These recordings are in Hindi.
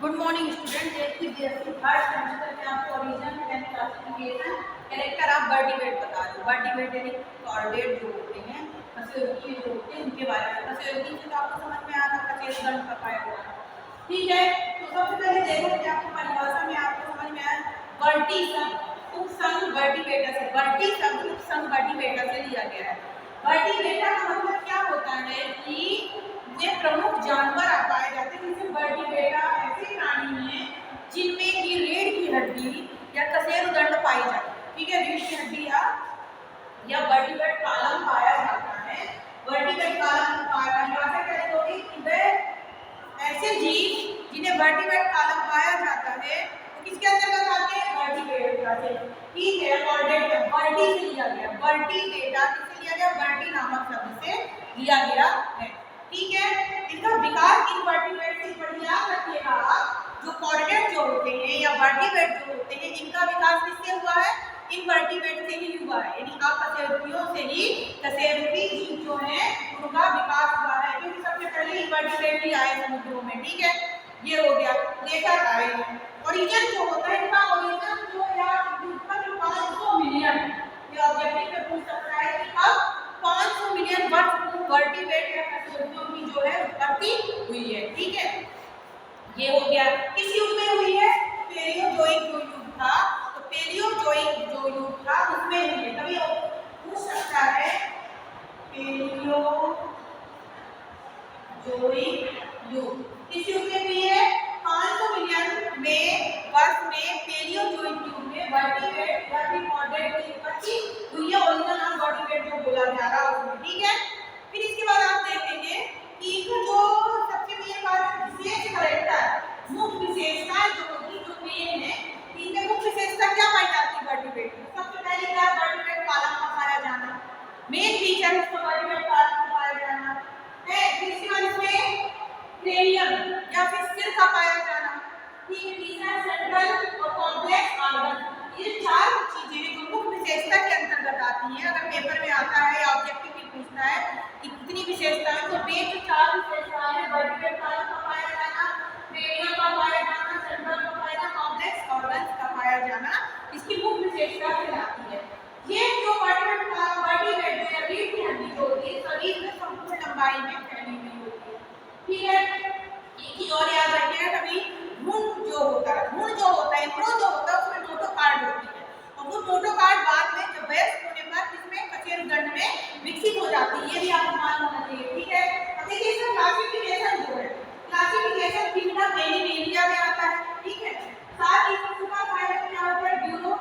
Good morning student. देखिए थर्ड सेमेस्टर में आपको origin and classification character of vertebrate बता रहे हो। वर्टिब्रेट यानी कॉर्डेट जो होते हैं, कशेरुकी जो होते हैं, उनके बारे में। कशेरुकी से तो आपको समझ में आ रहा है, कशेरुदंड का पाया हुआ है। ठीक है, तो सबसे पहले देखो कि आपको परिभाषा में आपको समझ में आया। वर्टी शब्द उपसंग वर्टिब्रेटा से, वर्टी शब्द उपसंग वर्टिब्रेटा से लिया गया है। वर्टिब्रेटा का मतलब क्या होता है कि वे प्रमुख जानवर पाए जाते हैं जिनसे वर्टिब्रेटा ऐसे प्राणी हैं जिनमें की रीढ़ की हड्डी या कशेरुदंड पाई जाती है। ठीक है, रीढ़ की हड्डी या वर्टिब्रेट कॉलम पाया जाता है। वर्टिब्रेट कॉलम परिभाषा क्या होगी कि वे ऐसे जीव जिन्हें वर्टिब्रेट कॉलम पाया जाता है वो किसके अंतर्गत आते हैं? वर्टिब्रेटा से। ठीक है, कॉर्डेट वर्टी से लिया गया, वर्टिब्रेटा किससे लिया गया? वर्टी नामक शब्द से लिया गया है। ठीक है, इनका विकास इनवर्टिब्रेट से, पर याद रखिएगा आप, जो कॉर्डेट जो होते हैं या वर्टिब्रेट जो होते हैं इनका विकास किससे हुआ है? इनवर्टिब्रेट से ही हुआ है, यानी अकशेरुकियों से ही कशेरुकी जीव जो है उनका विकास हुआ है, क्योंकि सबसे पहले इनवर्टिब्रेट ही आए समुद्रों में। ठीक है, ये हो गया, लेकर आए हैं। ओरिजिन जो होता है इनका ओरिजिन जो या 500 मिलियन, ये ऑब्जेक्टिव पे पूछ सकता है कि अब 500 मिलियन वर्ष पूर्व वर्टिब्रेट या कशेरुकियों की जो है उत्पत्ति हुई है। ठीक है, ये हो गया। किस युग में हुई है? पेलियोजोइक जो युग था, तो पेलियोजोइक जो युग था उसमें हुई है। कभी पूछ सकता है पेलियोजोइक युग किस युग में हुई है? 500 मिलियन में वर्ष में पेलियोजोइक युग में वर्टिब्रेट या फिर कॉर्डेट की उत्पत्ति हुई है। ओरिजिन ऑफ वर्टिब्रेट जो बोला जा रहा है उसमें। ठीक है, फिर इसके बाद आप देखेंगे कि इनका जो सबसे मेन बात विशेष कैरेक्टर, मुख्य विशेषताएं जो होती जो मेन है, इनमें मुख्य विशेषता क्या पाई जाती है वर्टिब्रेट में? सबसे पहले क्या? वर्टिब्रेट कॉलम का पाया जाना, मेन फीचर इसका वर्टिब्रेट कॉलम का पाया जाना है। फिर इसके बाद इसमें क्रेनियम या फिर सिर का पाया जाना। ठीक है, तीसरा सेंट्रल और कॉम्प्लेक्स ऑर्गन। ये चार चीजें जो मुख्य विशेषता के अंतर्गत आती हैं। अगर पेपर में आता है या ऑब्जेक्टिव में पूछना है कि कितनी विशेषताएं, तो मेन जो चार विशेषताएं हैं, वर्टिब्रेट कॉलम का पाया जाना, क्रेनियम का पाया जाना, सेंट्रल का पाया जाना, कॉम्प्लेक्स ऑर्गन का पाया जाना, इसकी मुख्य विशेषता कहलाती है। ये जो वर्टिब्रेट वर्टिब्रेट या रीढ़ की हड्डी जो होती है शरीर में संपूर्ण लंबाई में फैली हुई होती है। ठीक है, एक चीज और याद रखिएगा, कभी भ्रूण जो होता है, भ्रूण जो होता है, भ्रूण जो होता है उसमें नोटोकार्ड होती है, और वो नोटोकार्ड बाद में जब वयस्क होने पर इसमें कशेरुदंड में विकसित हो जाती है। ये भी आपको मालूम होना चाहिए। ठीक है, अब देखिए इसका क्लासिफिकेशन जो है, क्लासिफिकेशन किंगडम एनिमेलिया में आता है। ठीक है, साथ ही इसका फाइलम क्या होता है? ड्यूरो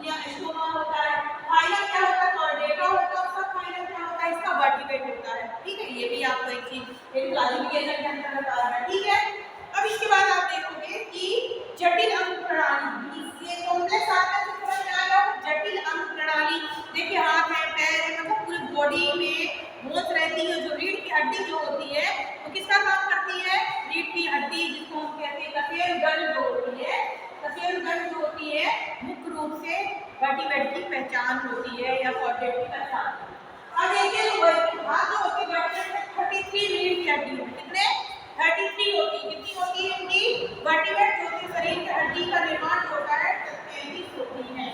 या स्टोमा होता है। फाइलम क्या होता है? कॉर्डेटा होता है। उसका फाइलम क्या होता है? इसका वर्टिब्रेट होता है। ठीक है, ये भी आपको एक चीज एक क्लासिफिकेशन के अंतर्गत आ रहा है। ठीक है, अब इसके बाद आप देखोगे कि जटिल अंग प्रणाली, ये कॉम्प्लेक्स आता है तो समझ में आ रहा है। जटिल अंग प्रणाली, देखिए हाथ है, पैर है, मतलब पूरी बॉडी में बोन्स रहती है। जो रीढ़ की हड्डी जो होती है वो किसका काम करती है? रीढ़ की हड्डी, जिसको हम कहते हैं कशेरुदंड जो होती है, कशेरुदंड जो होती है मुख्य रूप से वर्टिब्रेट की पहचान होती है या कॉर्डेट की पहचान। अब देखिए हाथ जो होती है वर्टिब्रेट में 33 रीढ़ की हड्डी होती है। कितने? 33 होती है। कितनी होती है इनकी? वर्टिब्रेट जो होती है शरीर की हड्डी का निर्माण होता है 33 होती है।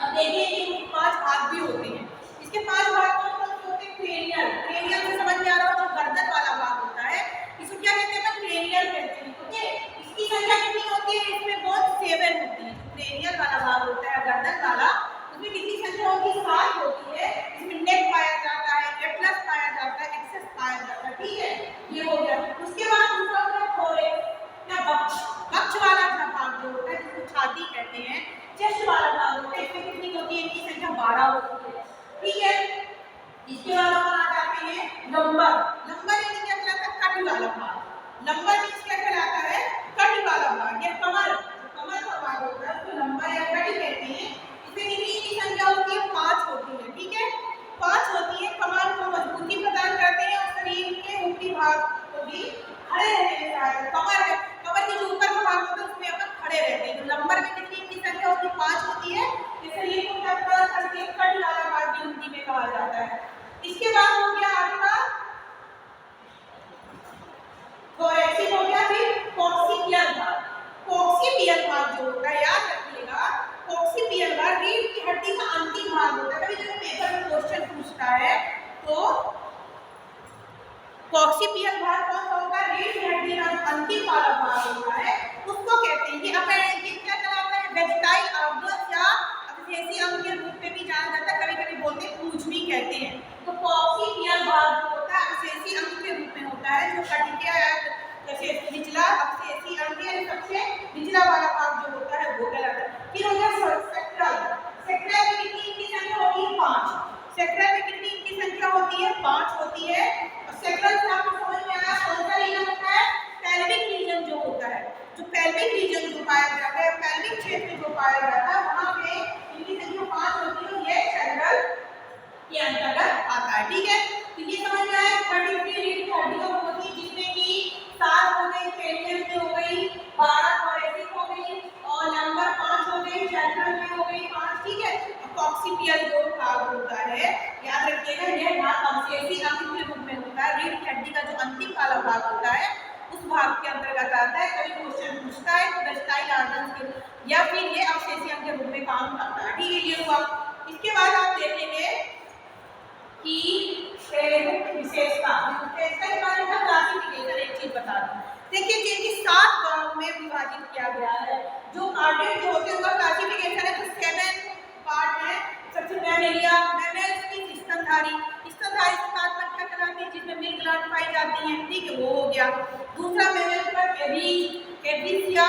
अब देखिए कि 5 भाग भी होते हैं। इसके 5 भाग कौन कौन से होते हैं? क्रेनियल, क्रेनियल से समझ में आ रहा हो, जो गर्दन वाला भाग होता है इसको क्या कहते हैं? क्रेनियल कहते हैं। ओके, इसकी संख्या कितनी होती है? इसमें बहुत 7 होती है। क्रेनियल वाला भाग होता है गर्दन वाला, उसमें कितनी संख्या होती है? 7 होती है। इसमें नेक पाया जाता है, एटलस पाया जाता है, एक्सेस पाया जाता है। ठीक है, ये हो गया। उसके बाद दूसरा होता है थोरेक्स या वक्ष, वक्ष वाला भाग जो होता है जिसको छाती कहते हैं, चेस्ट वाला भाग होता है, इसमें कितनी होती है? इनकी संख्या 12 होती है। ठीक है, इसके बाद अपन आ जाते हैं लंबर। लंबर यानी क्या कहलाता है? कटी वाला भाग। लंबर मींस क्या कहलाता है? कटी वाला भाग या कमर, कमर का भाग होता है उसको लंबर या कटी कहते हैं। इसमें कितनी संख्या होती है? 5 होती है। ठीक है, 5 होती है। कमर को मजबूती प्रदान करते हैं और शरीर के ऊपरी भाग को भी खड़े रहने में सहायता। कमर के जो ऊपर का भाग होता है उसमें अपन खड़े रहते हैं। लंबर में कितनी संख्या होती है? 5 होती है। इस शरीर को क्या प्रदान करती है? कटी वाला भाग भी हिंदी में कहा जाता है। इसके बाद हो गया आपका यानी सबसे निचला वाला भाग जो होता है वो कहलाता है। फिर हो गया सेक्टल। सेक्टल में कितनी इनकी संख्या होती है? 5। सेक्टल में कितनी इनकी संख्या होती है? 5 होती है। और सेक्टल से आपको समझ में आया कौन सा रीजन होता है? पेल्विक रीजन जो होता है, जो पेल्विक रीजन जो पाया जाता है, पेल्विक क्षेत्र जो पाया जाता है, वहां पे इनकी संख्या 5 होती है और ये सेक्टल के अंतर्गत आता है। ठीक है, तो ये समझ में आया। 33 रीढ़ की हड्डियां होती है जिसमें कि 7 हो गई पेरियम में हो गई, 12 थोरेसिक हो गई और नंबर 5 हो गई सेंट्रल में हो गई 5। ठीक है, कॉक्सिपियल जो भाग होता है, याद रखिएगा यह भाग अवशेषी अंग के रूप में होता है। रीढ़ की हड्डी का जो अंतिम वाला भाग होता है उस भाग के अंतर्गत आता है। कभी क्वेश्चन पूछता है कि वेस्टाइल ऑर्गन के या फिर ये अवशेषी अंग के रूप में काम करता है। ठीक है, ये हुआ। इसके बाद आप देखेंगे कि विशेषता के बारे में क्लासिफिकेशन एक चीज बता दूं। देखिए जिनकी 7 भागों में विभाजित किया गया है, जो कार्डेट जो होते हैं उनका क्लासिफिकेशन है। तो 7 पार्ट है। सबसे मैमेलिया, मैमल्स की स्तनधारी, स्तनधारी से तात्पर्य क्या कराते हैं? जिसमें मिल्क ग्लैंड पाई जाती हैं। ठीक है, वो हो गया। दूसरा मैमल पर एविसिया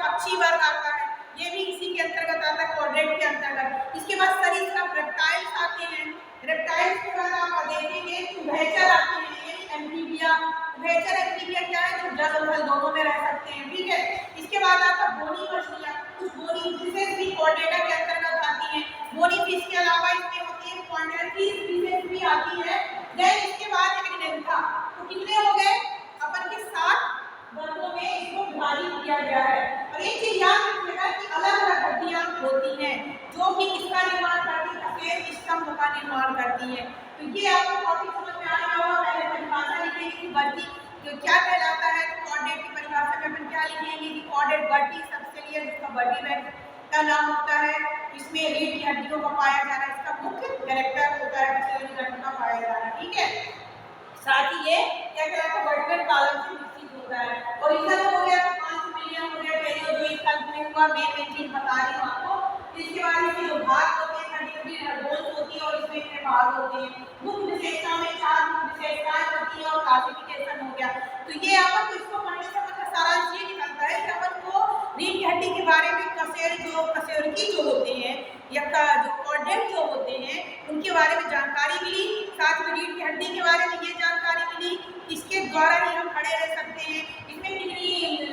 पक्षी वर्ग आता है, ये भी इसी के अंतर्गत आता है, क्वाड्रेट के अंतर्गत। इसके बाद सरीसृप रेप्टाइल्स आते हैं। रेप्टाइल्स के बाद आप देखेंगे उभयचर आते हैं, यानी एम्फीबिया। उभयचर एम्फीबिया क्या है? जो जल और थल दोनों में रह सकते हैं। ठीक है, इसके बाद आता बोनी मछलियां, कुछ बोनी फिशेस भी क्वाड्रेटा के अंतर्गत आती हैं। बोनी फिश के अलावा इसमें होती है क्वाड्रेटी फिशेस भी आती है। देन इसके बाद एग्नेंथा। तो कितने हो गए? अपन के 7 वर्गों में इसको विभाजित किया गया है। और एक चीज याद रखिएगा कि अलग अलग हड्डियां होती हैं जो कि किसका निर्माण करती है? सफेद स्तंभ का निर्माण करती है। तो ये आपको टॉपिक समझ में आ गया होगा। पहले परिभाषा लिखेंगे कि वर्गी क्या कहलाता है। तो कॉर्डेट की परिभाषा में अपन क्या लिखेंगे कि कॉर्डेट वर्टी सबसेलियर, जिसका वर्टीब्रेट का नाम होता है। इसमें रीढ़ की हड्डियों का पाया जाना इसका मुख्य कैरेक्टर होता है, सबसेलियर का पाया जाना। ठीक है, साथ ही ये क्या कहलाता है? वर्टिकल कॉलम से विकसित होता है। और इधर हो गया 5 मिलियन हो गया पेरियो जो इस कल्प में हुआ। मेन चीज बता रही हूं आपको। इसके बाद इसके जो भाग होते हैं, हड्डी बोन्स होती है और इसमें इतने भाग होते हैं। मुख्य विशेषता में 4 मुख्य विशेषताएं होती है और क्लासिफिकेशन हो गया। तो ये अपन को इसको पढ़ने से मतलब सारांश ये निकलता है कि अपन को रीढ़ की हड्डी के बारे में कशेरुकी जो होते हैं या जो कॉर्डेट जो होते हैं उनके बारे में जानकारी मिली। साथ में रीढ़ की हड्डी के बारे में ये जानकारी मिली। इसके द्वारा ही हम खड़े रह सकते हैं। इसमें कितनी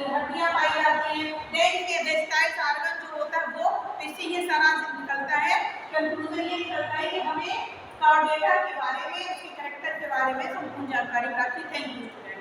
हड्डियां पाई जाती हैं। देन के वेस्टाइल ऑर्गन जो होता है वो, इससे ये सारांश निकलता है, कंक्लूजन ये निकलता है कि हमें कॉर्डेटा के बारे में, उसके कैरेक्टर के बारे में संपूर्ण जानकारी प्राप्त। Thank you.